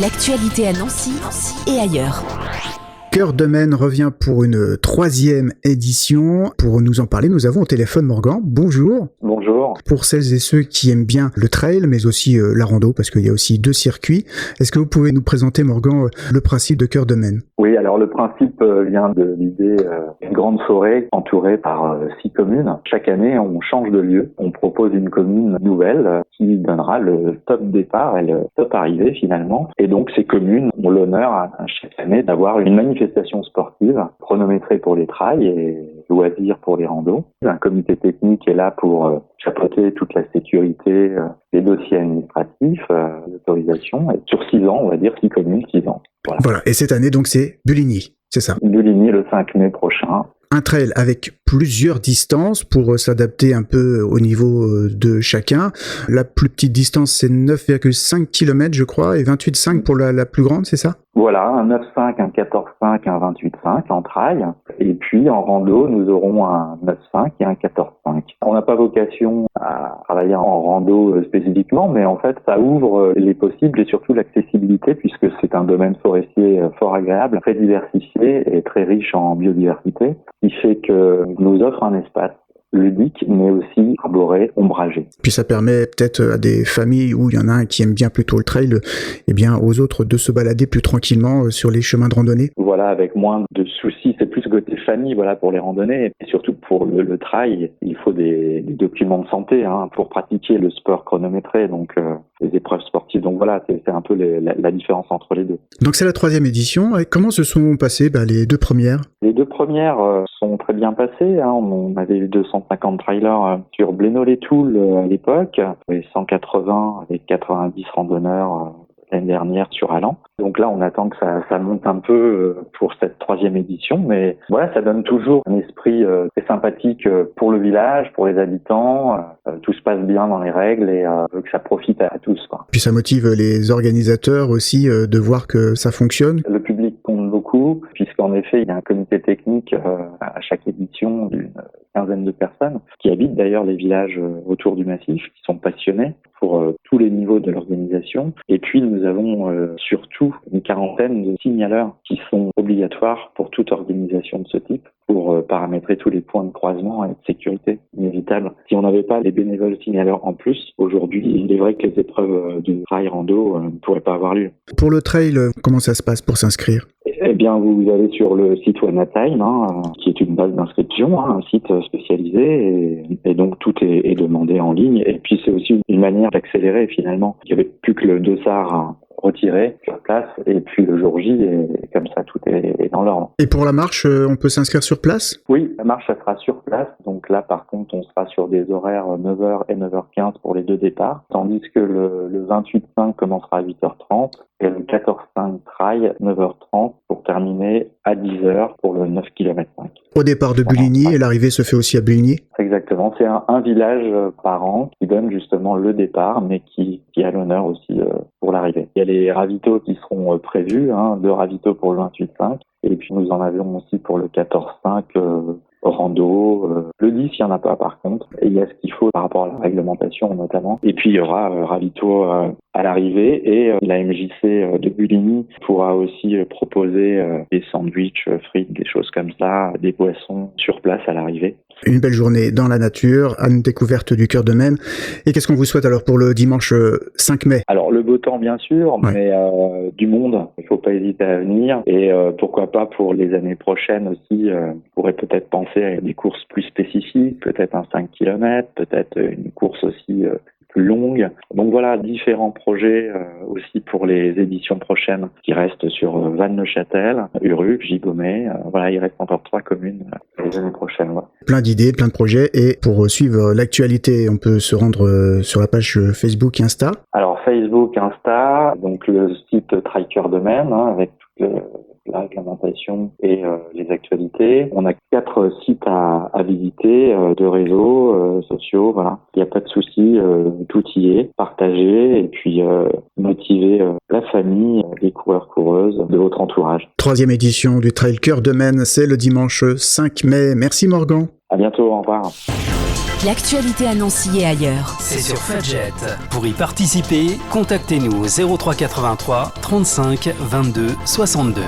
L'actualité à Nancy et ailleurs. Cœur de Maine revient pour une 3e édition. Pour nous en parler, nous avons au téléphone Morgan. Bonjour. Bonjour. Pour celles et ceux qui aiment bien le trail, mais aussi la rando, parce qu'il y a aussi 2 circuits, est-ce que vous pouvez nous présenter, Morgan, le principe de Cœur de Maine ? Oui, alors le principe vient de l'idée d'une grande forêt entourée par 6 communes. Chaque année, on change de lieu. On propose une commune nouvelle qui donnera le top départ et le top arrivée finalement. Et donc ces communes ont l'honneur chaque année d'avoir une manifestation sportive chronométrée pour les trails et loisirs pour les randos. Un comité technique est là pour chapeauter toute la sécurité, les dossiers administratifs, l'autorisation. Et sur 6 ans, on va dire 6 communes, 6 ans. Voilà. Et cette année, donc, c'est Buligny, c'est ça? Buligny le 5 mai prochain. Un trail avec plusieurs distances pour s'adapter un peu au niveau de chacun. La plus petite distance, c'est 9,5 km, je crois, et 28,5 pour la plus grande, c'est ça? Voilà, un 9,5, un 14,5, un 28,5 en trail. Et puis en rando, nous aurons un 9,5 et un 14,5. On n'a pas vocation à travailler en rando spécifiquement, mais en fait, ça ouvre les possibles et surtout l'accessibilité puisque c'est un domaine forestier fort agréable, très diversifié et très riche en biodiversité, qui fait que nous offre un espace ludique, mais aussi arboré, ombragé. Puis ça permet peut-être à des familles où il y en a un qui aime bien plutôt le trail, et bien aux autres de se balader plus tranquillement sur les chemins de randonnée. Voilà, avec moins de soucis. C'est plus côté famille, voilà, pour les randonnées. Et surtout pour le trail, il faut des documents de santé pour pratiquer le sport chronométré, donc les épreuves sportives. Donc voilà, c'est un peu la différence entre les deux. Donc c'est la 3e édition. Et comment se sont passées les 2 premières? Les 2 premières sont très bien passées. On avait eu 250 trailers sur Blénod-les-Toules à l'époque, et 180 avec 90 randonneurs l'année dernière sur Allan. Donc là, on attend que ça monte un peu pour cette 3e édition, mais voilà, ça donne toujours un esprit très sympathique pour le village, pour les habitants. Tout se passe bien dans les règles et que ça profite à tous, quoi. Puis ça motive les organisateurs aussi de voir que ça fonctionne. Le public compte beaucoup, puisqu'en effet, il y a un comité technique à chaque édition d'une quinzaine de personnes qui habitent d'ailleurs les villages autour du massif, qui sont passionnés pour tous les niveaux de l'organisation. Et puis nous avons surtout une quarantaine de signaleurs qui sont obligatoires pour toute organisation de ce type pour paramétrer tous les points de croisement et de sécurité inévitables. Si on n'avait pas les bénévoles signaleurs en plus, aujourd'hui, il est vrai que les épreuves du trail rando ne pourraient pas avoir lieu. Pour le trail, comment ça se passe pour s'inscrire ? Eh bien, vous allez sur le site OneAtime, qui est une base d'inscription, un site spécialisé, et donc tout est demandé en ligne. Et puis c'est aussi une manière d'accélérer finalement. Il n'y avait plus que le dossard retiré sur place, et puis le jour J, et comme ça tout est dans l'ordre. Et pour la marche, on peut s'inscrire sur place ? Oui, la marche, ça sera sur place. Donc là, par contre, on sera sur des horaires 9h et 9h15 pour les 2 départs, tandis que le 28.5 commencera à 8h30 et le 14.5 trail 9h30 pour terminer à 10h pour le 9 km 5. Au départ de Buligny, et l'arrivée se fait aussi à Buligny ? Exactement, c'est un village par an qui donne justement le départ, mais qui a l'honneur aussi pour l'arrivée. Il y a les ravitaux qui seront prévus, 2 ravitaux pour le 28.5, et puis nous en avons aussi pour le 14.5 rando. Le 10, il n'y en a pas par contre. Et il y a ce qu'il faut par rapport à la réglementation notamment. Et puis il y aura ravito à l'arrivée, et la MJC de Buligny pourra aussi proposer des sandwichs, frites, des choses comme ça, des boissons sur place à l'arrivée. Une belle journée dans la nature, à une découverte du Cœur de Maine. Et qu'est-ce qu'on vous souhaite alors pour le dimanche 5 mai ? Alors le beau temps bien sûr, ouais. Mais du monde, il ne faut pas hésiter à venir. Et pourquoi pas pour les années prochaines aussi, on pourrait peut-être penser à des courses plus spécifiques, peut-être un 5 km, peut-être une course aussi plus longue. Donc voilà, différents projets aussi pour les éditions prochaines qui restent sur Vannes-le-Châtel, Uruc, Gibomé. Voilà, il reste encore 3 communes les années prochaines. Ouais. Plein d'idées, plein de projets. Et pour suivre l'actualité, on peut se rendre sur la page Facebook, Insta. Alors Facebook, Insta, donc le site Trail Cœur de Maine, avec toute la réglementation et les actualités. On a 4 sites à visiter, de réseaux sociaux, voilà. Il n'y a pas de souci, tout y est, partagé et puis motiver la famille, les coureurs-coureuses de votre entourage. 3e édition du Trail Cœur de Maine, c'est le dimanche 5 mai. Merci Morgan. À bientôt, au revoir. L'actualité à Nancy et ailleurs. C'est sur Fudget. Pour y participer, contactez-nous au 03 83 35 22 62.